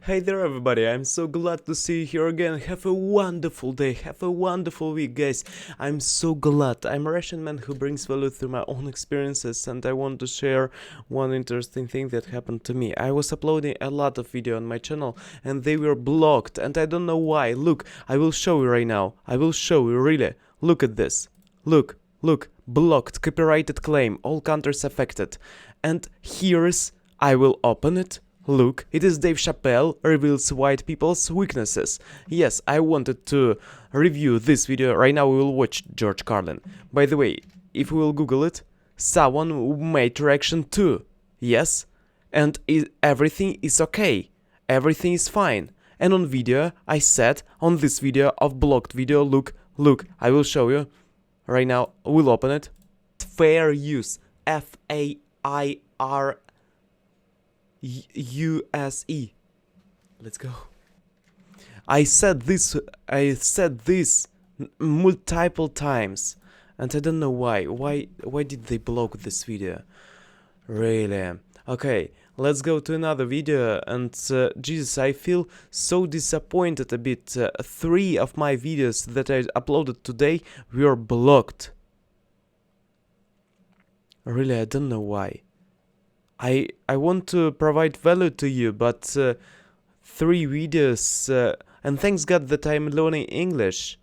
Hey there everybody, I'm so glad to see you here again. Have a wonderful day, have a wonderful week, guys. I'm so glad. I'm a Russian man who brings value through my own experiences, and I want to share one interesting thing that happened to me. I was uploading a lot of video on my channel and they were blocked, and I don't know why. Look, I will show you right now. I will show you, really. Look at this. Look, blocked, copyrighted claim, all countries affected. And here's, I will open it. Look, it is Dave Chappelle reveals white people's weaknesses. Yes, I wanted to review this video. Right now we will watch George Carlin. By the way, if we will Google it, someone made reaction too. Yes, and everything is okay. Everything is fine. And on video, I said, on this video of blocked video, look, I will show you. Right now, we'll open it. Fair use. F-A-I-R U-S-E. Let's go. I said this multiple times, and I don't know why. Why did they block this video? Really? Okay, let's go to another video. And Jesus, I feel so disappointed a bit. 3 of my videos that I uploaded today were blocked. Really, I don't know why. I want to provide value to you, but 3 videos, and thanks God that I'm learning English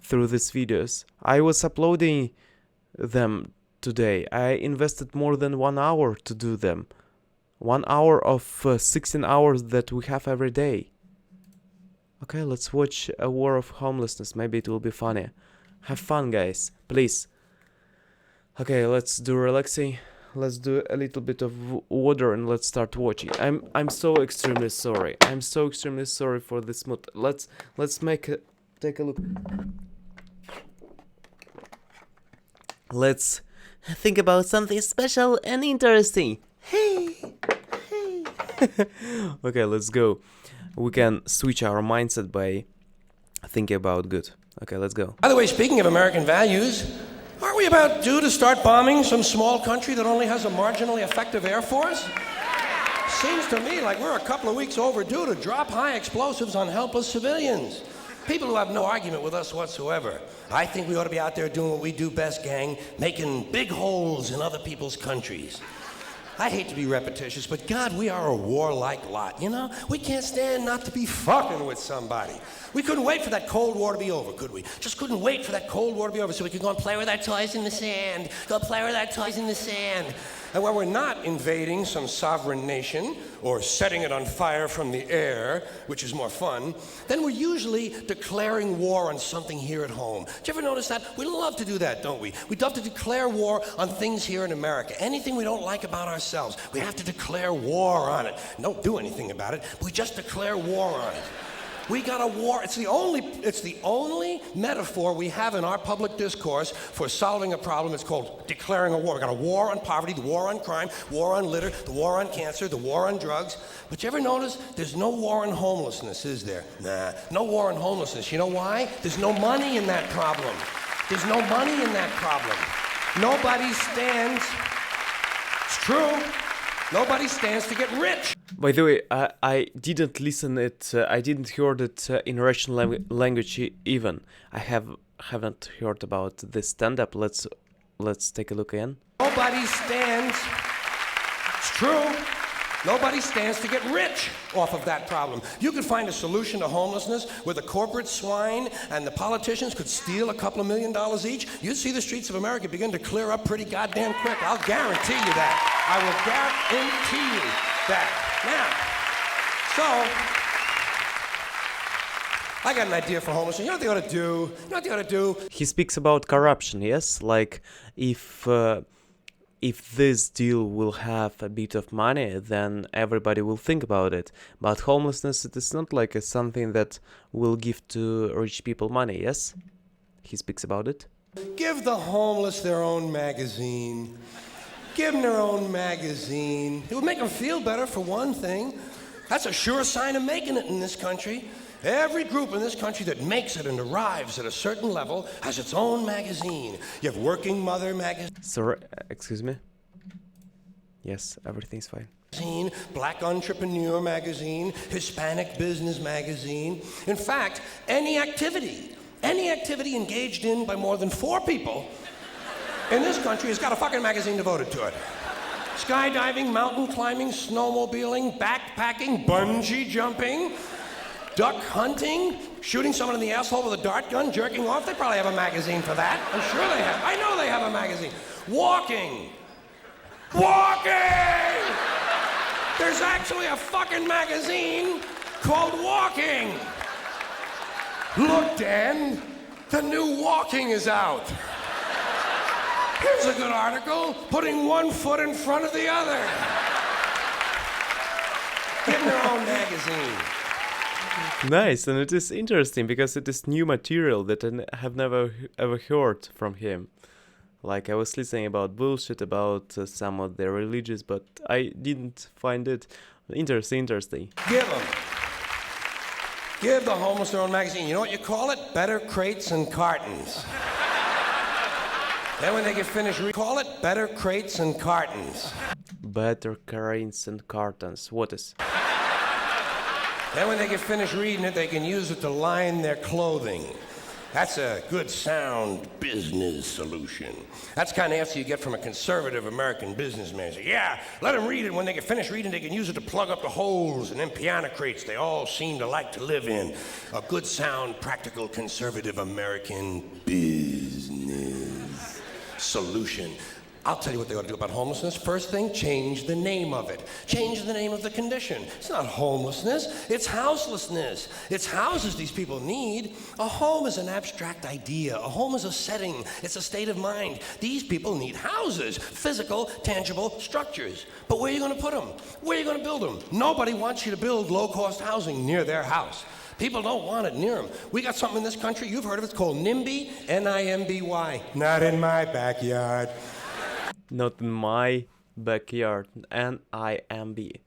through these videos. I was uploading them today. I invested more than 1 hour to do them. 1 hour of 16 hours that we have every day. Okay, let's watch A War of Homelessness. Maybe it will be funny. Have fun, guys, please. Okay, let's do relaxing. Let's do a little bit of water and let's start watching. I'm so extremely sorry. I'm so extremely sorry for this mood. Let's take a look. Let's think about something special and interesting. Hey. Okay, let's go. We can switch our mindset by thinking about good. Okay, let's go. By the way, speaking of American values, aren't we about due to start bombing some small country that only has a marginally effective air force? Seems to me like we're a couple of weeks overdue to drop high explosives on helpless civilians. People who have no argument with us whatsoever. I think we ought to be out there doing what we do best, gang, making big holes in other people's countries. I hate to be repetitious, but God, we are a warlike lot, you know? We can't stand not to be fucking with somebody. We couldn't wait for that Cold War to be over, could we? Just couldn't wait for that Cold War to be over so we could go and play with our toys in the sand. Go play with our toys in the sand. And when we're not invading some sovereign nation or setting it on fire from the air, which is more fun, then we're usually declaring war on something here at home. Do you ever notice that? We love to do that, don't we? We love to declare war on things here in America. Anything we don't like about ourselves, we have to declare war on it. Don't do anything about it. We just declare war on it. We got a war. It's the only metaphor we have in our public discourse for solving a problem. It's called declaring a war. We got a war on poverty, the war on crime, war on litter, the war on cancer, the war on drugs. But you ever notice there's no war on homelessness, is there? Nah, no war on homelessness. You know why? There's no money in that problem. There's no money in that problem. Nobody stands. It's true. Nobody stands to get rich. By the way, I didn't listen it. I didn't heard it in Russian language even. I haven't heard about this stand-up. Let's take a look again. Nobody stands. It's true. Nobody stands to get rich off of that problem. You could find a solution to homelessness where the corporate swine and the politicians could steal a couple of $1 million each. You'd see the streets of America begin to clear up pretty goddamn quick. I'll guarantee you that. I will guarantee you that. Now, so, I got an idea for homelessness. You know what they ought to do? You know what they ought to do? He speaks about corruption, yes? Like, if this deal will have a bit of money, then everybody will think about it. But homelessness, it is not like something that will give to rich people money, yes? He speaks about it. Give the homeless their own magazine. Give them their own magazine. It would make them feel better, for one thing. That's a sure sign of making it in this country. Every group in this country that makes it and arrives at a certain level has its own magazine. You have Working Mother magazine. Sorry, excuse me? Yes, everything's fine. Black Entrepreneur magazine, Hispanic Business magazine. In fact, any activity engaged in by more than 4 people in this country has got a fucking magazine devoted to it. Skydiving, mountain climbing, snowmobiling, backpacking, bungee jumping, duck hunting, shooting someone in the asshole with a dart gun, jerking off. They probably have a magazine for that. I'm sure they have. I know they have a magazine. Walking! There's actually a fucking magazine called Walking. Look, Dan, the new Walking is out. Here's a good article, putting one foot in front of the other. Getting their own magazine. Nice, and it is interesting because it is new material that I have never ever heard from him. Like I was listening about bullshit about some of the religious, but I didn't find it interesting. Give the homeless their own magazine. You know what you call it? Better Crates and Cartons. Then when they get finished, call it Better Crates and Cartons. Better crates and cartons. What is? Then when they get finished reading it, they can use it to line their clothing. That's a good, sound business solution. That's the kind of answer you get from a conservative American businessman. Say, yeah, let them read it. When they get finished reading, they can use it to plug up the holes in them piano crates they all seem to like to live in. A good, sound, practical, conservative American business solution. I'll tell you what they ought to do about homelessness. First thing, change the name of it. Change the name of the condition. It's not homelessness, it's houselessness. It's houses these people need. A home is an abstract idea. A home is a setting. It's a state of mind. These people need houses, physical, tangible structures. But where are you going to put them? Where are you going to build them? Nobody wants you to build low-cost housing near their house. People don't want it near them. We got something in this country, you've heard of it, it's called NIMBY, N-I-M-B-Y. Not in my backyard. Not in my backyard. NIMBY.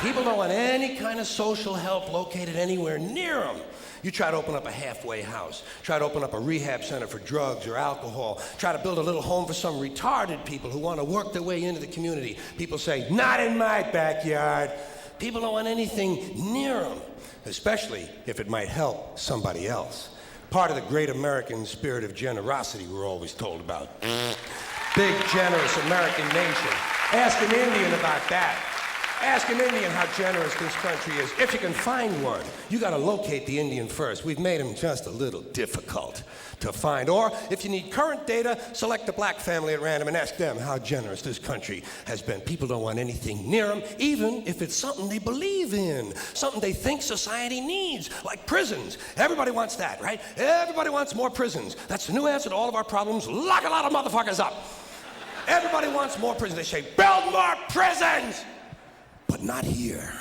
People don't want any kind of social help located anywhere near them. You try to open up a halfway house, try to open up a rehab center for drugs or alcohol, try to build a little home for some retarded people who want to work their way into the community. People say, not in my backyard. People don't want anything near them, especially if it might help somebody else. Part of the great American spirit of generosity we're always told about. Big, generous American nation. Ask an Indian about that. Ask an Indian how generous this country is. If you can find one, you gotta locate the Indian first. We've made him just a little difficult to find. Or, if you need current data, select a black family at random and ask them how generous this country has been. People don't want anything near them, even if it's something they believe in, something they think society needs, like prisons. Everybody wants that, right? Everybody wants more prisons. That's the new answer to all of our problems. Lock a lot of motherfuckers up. Everybody wants more prisons. They say, build more prisons! But not here.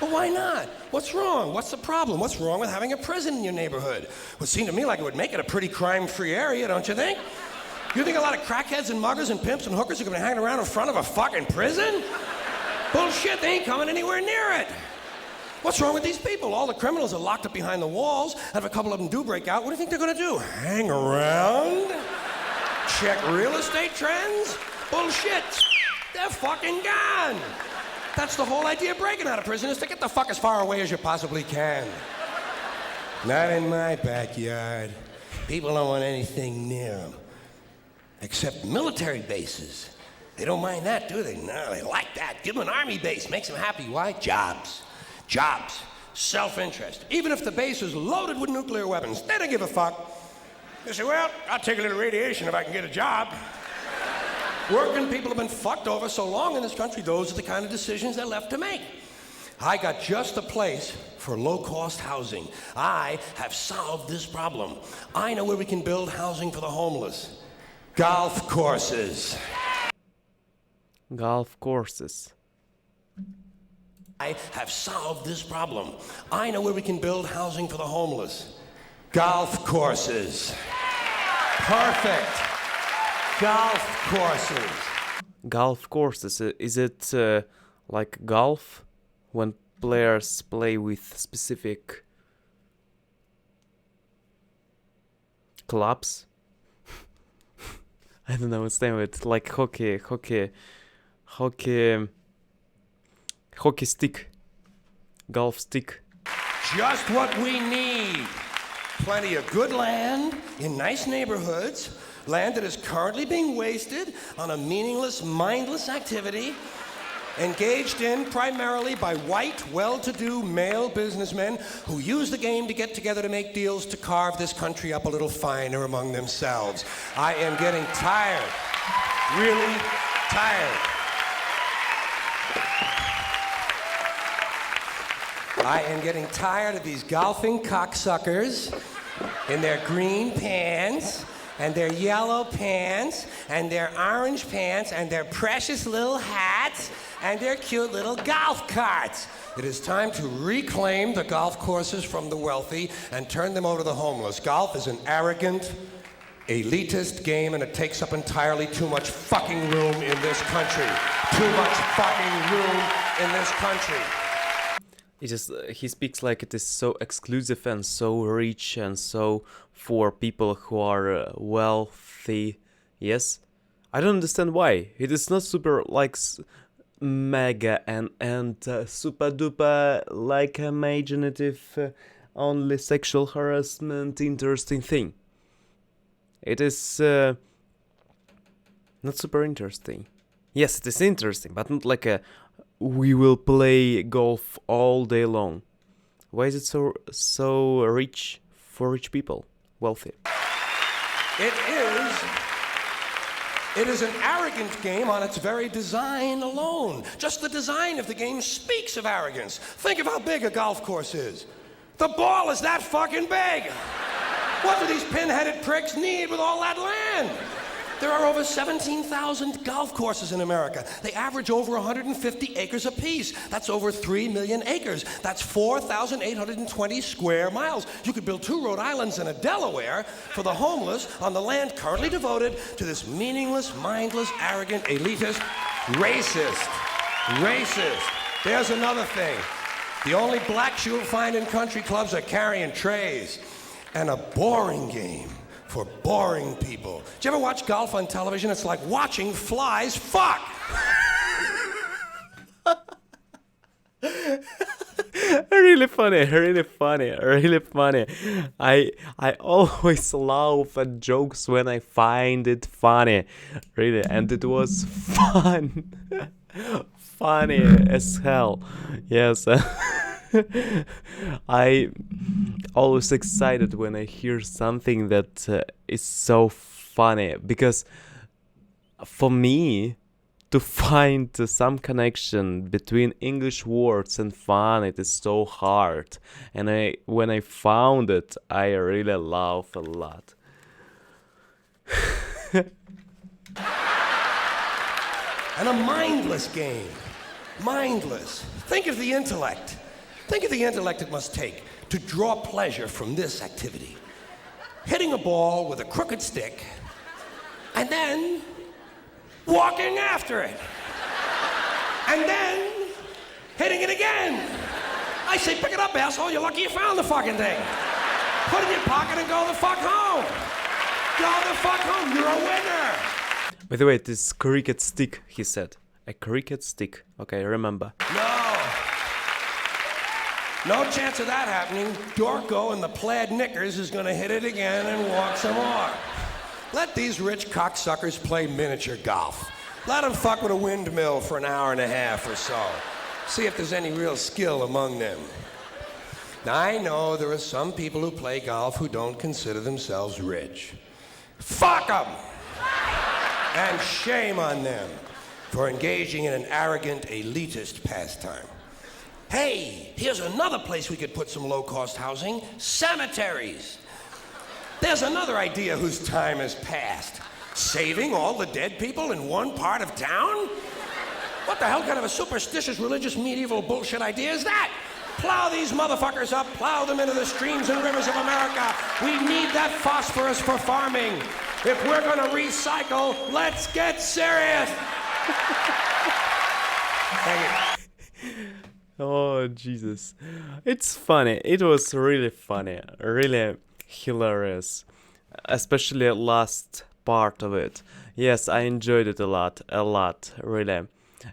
Well, why not? What's wrong? What's the problem? What's wrong with having a prison in your neighborhood? Well, it seemed to me like it would make it a pretty crime-free area, don't you think? You think a lot of crackheads and muggers and pimps and hookers are gonna be hanging around in front of a fucking prison? Bullshit, they ain't coming anywhere near it. What's wrong with these people? All the criminals are locked up behind the walls, and if a couple of them do break out, what do you think they're gonna do? Hang around? Check real estate trends? Bullshit. They're fucking gone. That's the whole idea of breaking out of prison, is to get the fuck as far away as you possibly can. Not in my backyard. People don't want anything near them. Except military bases. They don't mind that, do they? No, they like that. Give them an army base. Makes them happy. Why? Jobs. Jobs. Self-interest. Even if the base is loaded with nuclear weapons, they don't give a fuck. They say, well, I'll take a little radiation if I can get a job. Working people have been fucked over so long in this country, those are the kind of decisions they're left to make. I got just the place for low-cost housing. I have solved this problem. I know where we can build housing for the homeless. Golf courses. Golf courses. I have solved this problem. I know where we can build housing for the homeless. Golf courses. Perfect. Golf courses. Golf courses. Is it like golf when players play with specific clubs? I don't know what's the name of it. Like hockey. hockey stick, golf stick. Just what we need. Plenty of good land in nice neighborhoods, land that is currently being wasted on a meaningless, mindless activity engaged in primarily by white, well-to-do male businessmen who use the game to get together to make deals to carve this country up a little finer among themselves. I am getting tired, really tired. I am getting tired of these golfing cocksuckers in their green pants and their yellow pants and their orange pants and their precious little hats and their cute little golf carts. It is time to reclaim the golf courses from the wealthy and turn them over to the homeless. Golf is an arrogant, elitist game, and it takes up entirely too much fucking room in this country. Too much fucking room in this country. He speaks like it is so exclusive and so rich and so for people who are wealthy. Yes, I don't understand why. It is not super like mega and super duper like imaginative, only sexual harassment interesting thing. It is not super interesting. Yes, it is interesting, but not like a we will play golf all day long. Why is it so rich for rich people, wealthy? It is an arrogant game on its very design alone. Just the design of the game speaks of arrogance. Think of how big a golf course is. The ball is that fucking big. What do these pin-headed pricks need with all that land? There are over 17,000 golf courses in America. They average over 150 acres apiece. That's over 3 million acres. That's 4,820 square miles. You could build 2 Rhode Islands and a Delaware for the homeless on the land currently devoted to this meaningless, mindless, arrogant, elitist, racist. There's another thing. The only blacks you'll find in country clubs are carrying trays. And a boring game for boring people. Did you ever watch golf on television? It's like watching flies fuck. Really funny. I always laugh at jokes when I find it funny. Really, and it was fun. Funny as hell. Yes. I always excited when I hear something that is so funny, because for me to find some connection between English words and fun, it is so hard, and when I found it, I really laugh a lot. And a mindless game. Mindless. Think of the intellect. Think of the intellect it must take to draw pleasure from this activity. Hitting a ball with a crooked stick and then walking after it. And then hitting it again. I say, pick it up, asshole. You're lucky you found the fucking thing. Put it in your pocket and go the fuck home. Go the fuck home. You're a winner. By the way, it is cricket stick, he said. A cricket stick. Okay, remember. No chance of that happening. Dorco in the plaid knickers is gonna hit it again and walk some more. Let these rich cocksuckers play miniature golf. Let them fuck with a windmill for an hour and a half or so. See if there's any real skill among them. Now, I know there are some people who play golf who don't consider themselves rich. Fuck them! And shame on them for engaging in an arrogant, elitist pastime. Hey, here's another place we could put some low-cost housing. Cemeteries. There's another idea whose time has passed. Saving all the dead people in one part of town? What the hell kind of a superstitious, religious, medieval bullshit idea is that? Plow these motherfuckers up, plow them into the streams and rivers of America. We need that phosphorus for farming. If we're gonna recycle, let's get serious. Thank you. Oh, Jesus. It's funny. It was really funny. Really hilarious. Especially last part of it. Yes, I enjoyed it a lot. Really.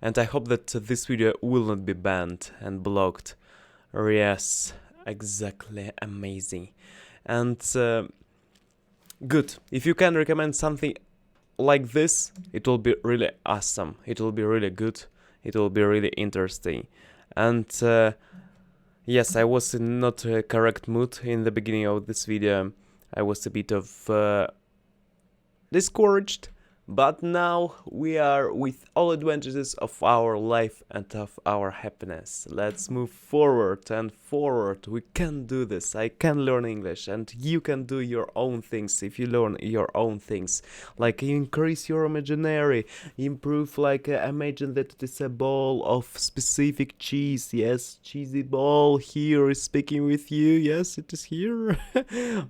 And I hope that this video will not be banned and blocked. Yes, exactly, amazing. And good, if you can recommend something like this, it will be really awesome, it will be really good, it will be really interesting. And yes, I was in not a correct mood in the beginning of this video. I was a bit of discouraged, but now we are with all advantages of our life and of our happiness. Let's move forward and forward. We can do this. I can learn English, and you can do your own things if you learn your own things. Like increase your imaginary, improve, like imagine that it is a ball of specific cheese. Yes, cheesy ball here is speaking with you. Yes, it is here.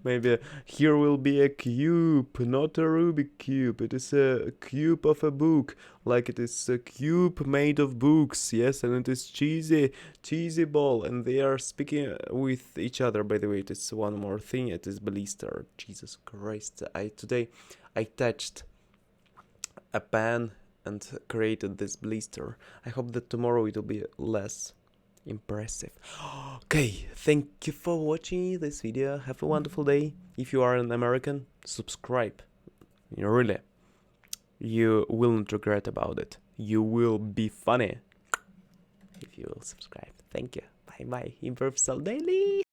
Maybe here will be a cube, not a Rubik cube. It is a cube of a book, like it is a cube made of books. Yes, and it is cheesy ball, and they are speaking with each other. By the way, it is one more thing. It is blister. Jesus Christ! Today I touched a pen and created this blister. I hope that tomorrow it will be less impressive. Okay, thank you for watching this video. Have a wonderful day. If you are an American, subscribe. Really, you will not regret about it. You will be funny if you will subscribe. Thank you. Bye bye. Improve Daily.